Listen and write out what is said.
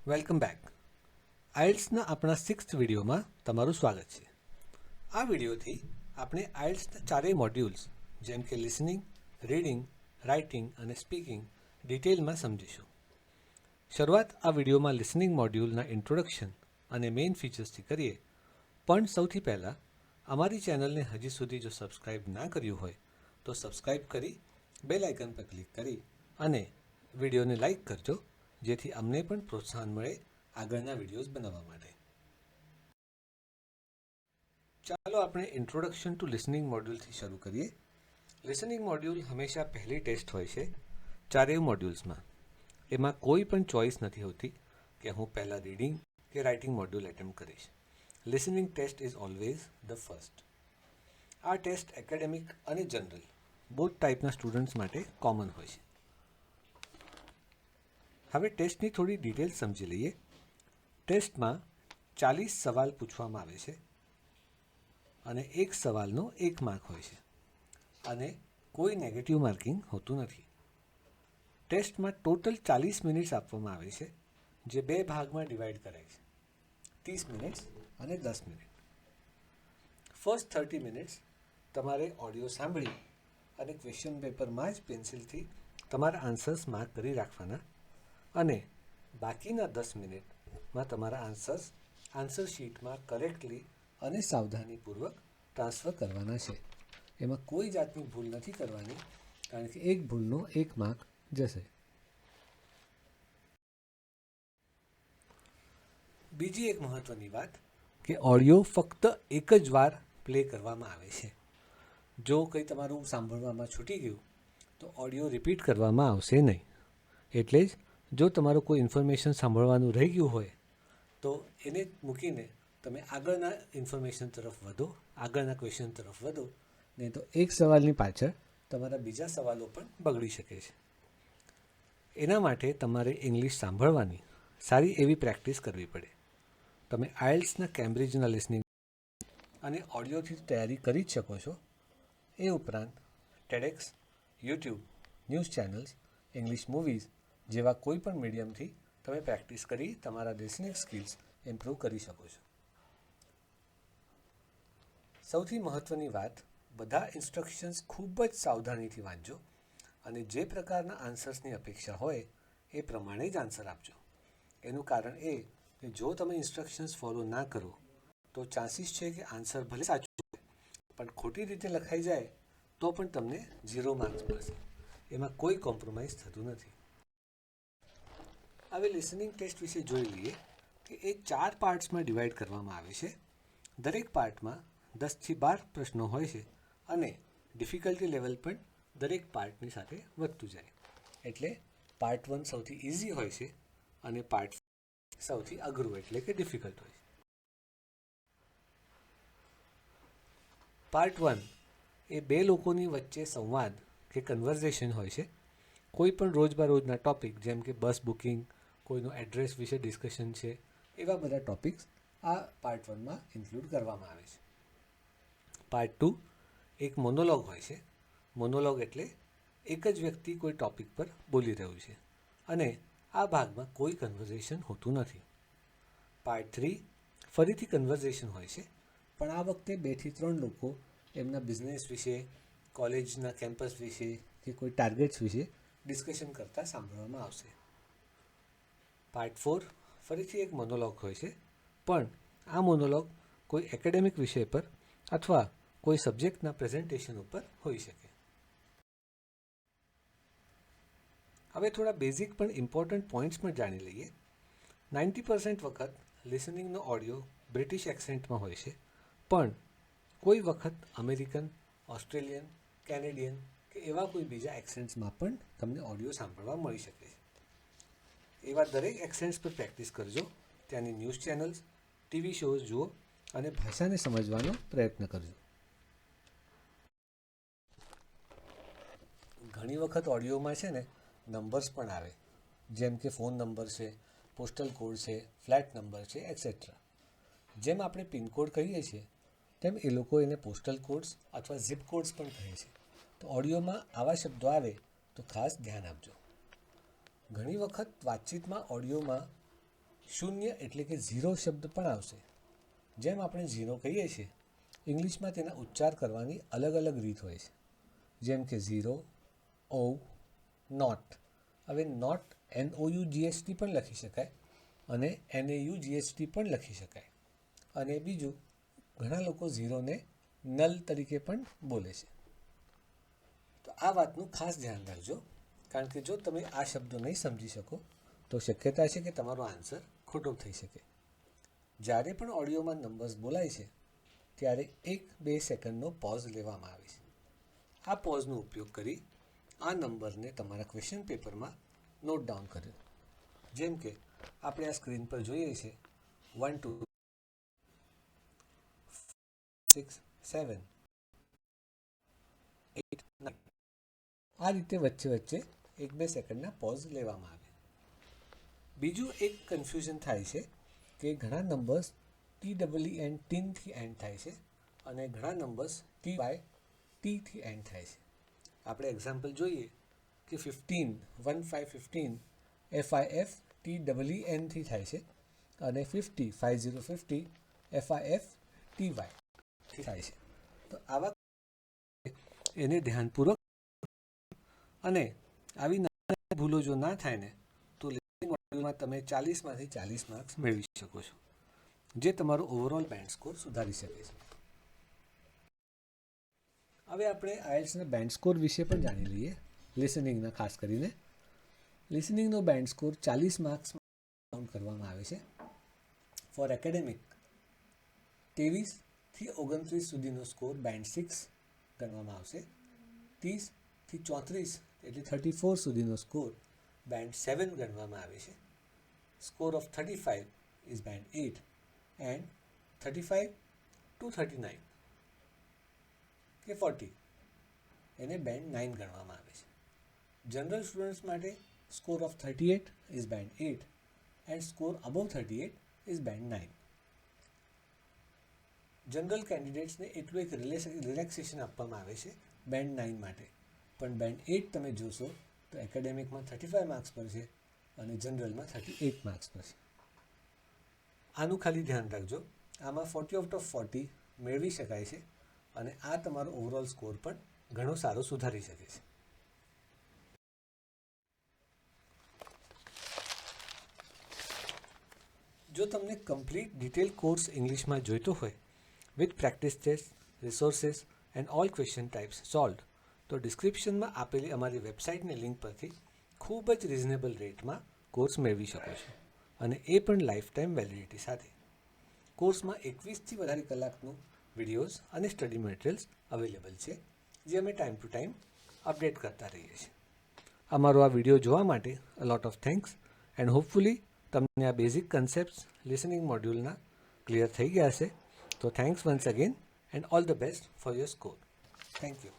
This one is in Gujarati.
Welcome back. આઇલ્ટ્સના આપણા 6th વિડીયોમાં તમારું સ્વાગત છે. આ વિડીયોથી આપણે આઇલ્ટ્સના ચારેય મોડ્યુલ્સ જેમ કે લિસનિંગ, રીડિંગ, રાઇટિંગ અને સ્પીકિંગ ડિટેલમાં સમજીશું. શરૂઆત આ વિડીયોમાં લિસનિંગ મોડ્યુલના ઇન્ટ્રોડક્શન અને મેઇન ફીચર્સથી કરીએ, પણ સૌથી પહેલાં અમારી ચેનલને હજી સુધી જો સબસ્ક્રાઇબ ના કર્યું હોય તો સબસ્ક્રાઇબ કરી બેલ આઇકન પર ક્લિક કરી અને વિડીયોને લાઇક કરજો, જેથી અમને પણ પ્રોત્સાહન મળે આગળના વિડીયોઝ બનાવવા માટે. ચાલો આપણે ઇન્ટ્રોડક્શન ટુ લિસનિંગ મોડ્યુલથી શરૂ કરીએ. લિસનિંગ મોડ્યુલ હંમેશા પહેલી ટેસ્ટ હોય છે ચારેય મોડ્યુલ્સમાં. એમાં કોઈ પણ ચોઇસ નથી હોતી કે હું પહેલાં રીડિંગ કે રાઇટિંગ મોડ્યુલ એટેમ્પ્ટ કરીશ. Listening test is always the first. આ ટેસ્ટ એકેડેમિક અને જનરલ બોથ ટાઈપના સ્ટુડન્ટ્સ માટે કોમન હોય છે. હવે ટેસ્ટની થોડી ડિટેલ સમજી લઈએ. ટેસ્ટમાં 40 સવાલ પૂછવામાં આવે છે અને એક સવાલનો 1 માર્ક હોય છે અને કોઈ નેગેટિવ માર્કિંગ હોતું નથી. ટેસ્ટમાં ટોટલ 40 મિનિટ્સ આપવામાં આવે છે, જે 2 ભાગમાં ડિવાઈડ કરાય છે, 30 મિનિટ્સ અને 10 મિનિટ. ફર્સ્ટ 30 મિનિટ્સ તમારે ઓડિયો સાંભળી અને ક્વેશ્ચન પેપરમાં જ પેન્સિલથી તમારા આન્સર્સ માર્ક કરી રાખવાના અને બાકીના 10 મિનિટમાં તમારા આન્સર શીટમાં કરેક્ટલી અને સાવધાનીપૂર્વક ટ્રાન્સફર કરવાના છે. એમાં કોઈ જાતની ભૂલ નથી કરવાની, કારણ કે એક ભૂલનો 1 માર્ક જશે. બીજી એક મહત્ત્વની વાત કે ઓડિયો ફક્ત એક જ વાર પ્લે કરવામાં આવે છે. જો કંઈ તમારું સાંભળવામાં છૂટી ગયું તો ઓડિયો રિપીટ કરવામાં આવશે નહીં. એટલે જ જો તમારું કોઈ ઇન્ફોર્મેશન સાંભળવાનું રહી ગયું હોય તો એને મૂકીને તમે આગળના ઇન્ફોર્મેશન તરફ વધો, આગળના ક્વેશ્ચન તરફ વધો, નહીં તો એક સવાલની પાછળ તમારા બીજા સવાલો પણ બગડી શકે છે. એના માટે તમારે ઇંગ્લિશ સાંભળવાની સારી એવી પ્રેક્ટિસ કરવી પડે. તમે આઇલ્ટ્સના કેમ્બ્રિજના લિસનિંગ અને ઓડિયોથી તૈયારી કરી જ શકો છો. એ ઉપરાંત ટેડેક્સ, YouTube, news channels, English movies જેવા કોઈ પણ મીડિયમથી તમે પ્રેક્ટિસ કરી તમારા લિસનિંગ સ્કિલ્સ ઇમ્પ્રૂવ કરી શકો છો. સૌથી મહત્ત્વની વાત, બધા ઇન્સ્ટ્રક્શન્સ ખૂબ જ સાવધાનીથી વાંચજો અને જે પ્રકારના આન્સર્સની અપેક્ષા હોય એ પ્રમાણે જ આન્સર આપજો. એનું કારણ એ કે જો તમે ઇન્સ્ટ્રક્શન્સ ફોલો ના કરો તો ચાન્સીસ છે કે આન્સર ભલે સાચું હોય પણ ખોટી રીતે લખાઈ જાય તો પણ તમને 0 માર્ક્સ મળશે. એમાં કોઈ કોમ્પ્રોમાઇઝ થતું નથી. હવે લિસનિંગ ટેસ્ટ વિશે જોઈ લઈએ કે એ 4 પાર્ટ્સમાં ડિવાઈડ કરવામાં આવે છે. દરેક પાર્ટમાં 10થી 12 પ્રશ્નો હોય છે અને ડિફિકલ્ટી લેવલ પણ દરેક પાર્ટની સાથે વધતું જાય. એટલે પાર્ટ 1 સૌથી ઇઝી હોય છે અને પાર્ટ સૌથી અઘરું એટલે કે ડિફિકલ્ટ હોય છે. પાર્ટ 1 એ 2 લોકોની વચ્ચે સંવાદ કે કન્વર્ઝેશન હોય છે. કોઈ પણ રોજબરોજના ટૉપિક જેમ કે બસ બુકિંગ, કોઈનું એડ્રેસ વિશે ડિસ્કશન છે, એવા બધા ટૉપિક્સ આ પાર્ટ 1માં ઇન્ક્લુડ કરવામાં આવે છે. પાર્ટ 2 એક મોનોલોગ હોય છે. મોનોલોગ એટલે એક જ વ્યક્તિ કોઈ ટૉપિક પર બોલી રહ્યું છે અને આ ભાગમાં કોઈ કન્વર્ઝેશન હોતું નથી. પાર્ટ 3 ફરીથી કન્વર્ઝેશન હોય છે, પણ આ વખતે 2 થી 3 લોકો એમના બિઝનેસ વિશે, કોલેજના કેમ્પસ વિશે કે કોઈ ટાર્ગેટ્સ વિશે ડિસ્કશન કરતાં સાંભળવામાં આવશે. પાર્ટ 4 ફરીથી એક મોનોલોગ હોય છે, પણ આ મોનોલોગ કોઈ એકેડેમિક વિષય પર અથવા કોઈ સબ્જેક્ટના પ્રેઝન્ટેશન ઉપર હોઈ શકે. હવે થોડા બેઝિક પણ ઇમ્પોર્ટન્ટ પોઈન્ટ્સ પણ જાણી લઈએ. 90% વખત લિસનિંગનો ઓડિયો બ્રિટિશ એક્સેન્ટમાં હોય છે, પણ કોઈ વખત અમેરિકન, ઓસ્ટ્રેલિયન, કેનેડિયન કે એવા કોઈ બીજા એક્સેન્ટ્સમાં પણ તમને ઓડિયો સાંભળવા મળી શકે છે. એવા દરેક એક્સેન્ટ્સ પર પ્રેક્ટિસ કરજો. ત્યાંની ન્યૂઝ ચેનલ્સ, ટીવી શોઝ જુઓ અને ભાષાને સમજવાનો પ્રયત્ન કરજો. ઘણી વખત ઓડિયોમાં છે ને નંબર્સ પણ આવે, જેમ કે ફોન નંબર છે, પોસ્ટલ કોડ છે, ફ્લેટ નંબર છે, એક્સેટ્રા. જેમ આપણે પિનકોડ કહીએ છીએ તેમ એ લોકો એને પોસ્ટલ કોડ્સ અથવા ઝિપ કોડ્સ પણ કહે છે. તો ઓડિયોમાં આવા શબ્દો આવે તો ખાસ ધ્યાન આપજો. ઘણી વખત વાતચીતમાં ઓડિયોમાં શૂન્ય એટલે કે ઝીરો શબ્દ પણ આવશે. જેમ આપણે ઝીરો કહીએ છીએ, ઇંગ્લિશમાં તેના ઉચ્ચાર કરવાની અલગ અલગ રીત હોય છે. જેમ કે ઝીરો, ઓ, નોટ. હવે નોટ NOUGHT પણ લખી શકાય અને NAUGHT પણ લખી શકાય. અને બીજું, ઘણા લોકો ઝીરોને નલ તરીકે પણ બોલે છે. તો આ વાતનું ખાસ ધ્યાન રાખજો, કારણ કે જો તમે આ શબ્દો નહીં સમજી શકો તો શક્યતા છે કે તમારો આન્સર ખોટો થઈ શકે. જ્યારે પણ ઓડિયોમાં નંબર્સ બોલાય છે ત્યારે 1-2 સેકન્ડનો પોઝ લેવામાં આવે છે. આ પોઝનો ઉપયોગ કરી આ નંબરને તમારા ક્વેશ્ચન પેપરમાં નોટ ડાઉન કર્યો. જેમ કે આપણે આ સ્ક્રીન પર જોઈએ છે 1 2 6 7 8 9. આ રીતે વચ્ચે વચ્ચે 1-2 સેકન્ડના પોઝ લેવામાં આવે. બીજું એક કન્ફ્યુઝન થાય છે કે ઘણા નંબર્સ TEEN થી એન્ડ થાય છે અને ઘણા નંબર્સ TY થી એન્ડ થાય છે. આપણે એક્ઝામ્પલ જોઈએ કે 15 FIF TEEN થી થાય છે અને 50 FIF TY થી થાય છે. તો આવા એને ધ્યાનપૂર્વક, અને આવી નાની ભૂલો જો ના થાય ને તો લિસનિંગ મોડ્યુલમાં તમે 40માંથી 40 માર્ક્સ મેળવી શકો છો, જે તમારો ઓવરઓલ બેન્ડ સ્કોર સુધારી શકે છે. હવે આપણે આઇએલ્સના બેન્ડ સ્કોર વિશે પણ જાણી લઈએ. લિસનિંગના ખાસ કરીને લિસનિંગનો બેન્ડ સ્કોર 40 માર્ક્સમાં કાઉન્ટ કરવામાં આવે છે. ફોર એકેડેમિક 23 થી 29 સુધીનો સ્કોર બેન્ડ 6 ગણવામાં આવશે. 30 થી 34 એટલે 34 સુધીનો સ્કોર બેન્ડ 7 ગણવામાં આવે છે. Score of 35 is band 8 and 35 to 39 કે 40 એને બેન્ડ 9 ગણવામાં આવે છે. જનરલ સ્ટુડન્ટ્સ માટે score of 38 is band 8 and score above 38 is band 9. General કેન્ડિડેટ્સને એટલું એક રિલેક્સેશન આપવામાં આવે છે બેન્ડ 9 માટે, પણ બેન્ડ 8 તમે જોશો તો એકેડેમિકમાં 35 માર્ક્સ પર છે અને જનરલમાં 38 માર્ક્સ પર છે. આનું ખાલી ધ્યાન રાખજો, આમાં 40 આઉટ ઓફ 40 મેળવી શકાય છે અને આ તમારો ઓવરઓલ સ્કોર પણ ઘણો સારો સુધારી શકે છે. જો તમને કમ્પ્લીટ ડિટેલ કોર્સ ઇંગ્લિશમાં જોઈતો હોય with practice test, resources and all question types solved, તો ડિસ્ક્રિપ્શનમાં આપેલી અમારી વેબસાઇટની લિંક પરથી ખૂબ જ રિઝનેબલ રેટમાં કોર્સ મેળવી શકો છો, અને એ પણ લાઈફ ટાઈમ વેલિડિટી સાથે. કોર્સમાં 21થી વધારે કલાકનું વિડીયોઝ અને સ્ટડી મટીરિયલ્સ અવેલેબલ છે, જે અમે ટાઈમ ટુ ટાઈમ અપડેટ કરતા રહીએ છીએ. અમારો આ વિડીયો જોવા માટે a lot of thanks, and hopefully તમને આ બેઝિક કન્સેપ્ટ્સ લિસનિંગ મોડ્યુલના ક્લિયર થઈ ગયા હશે. તો thanks once again and all the best for your score. Thank you.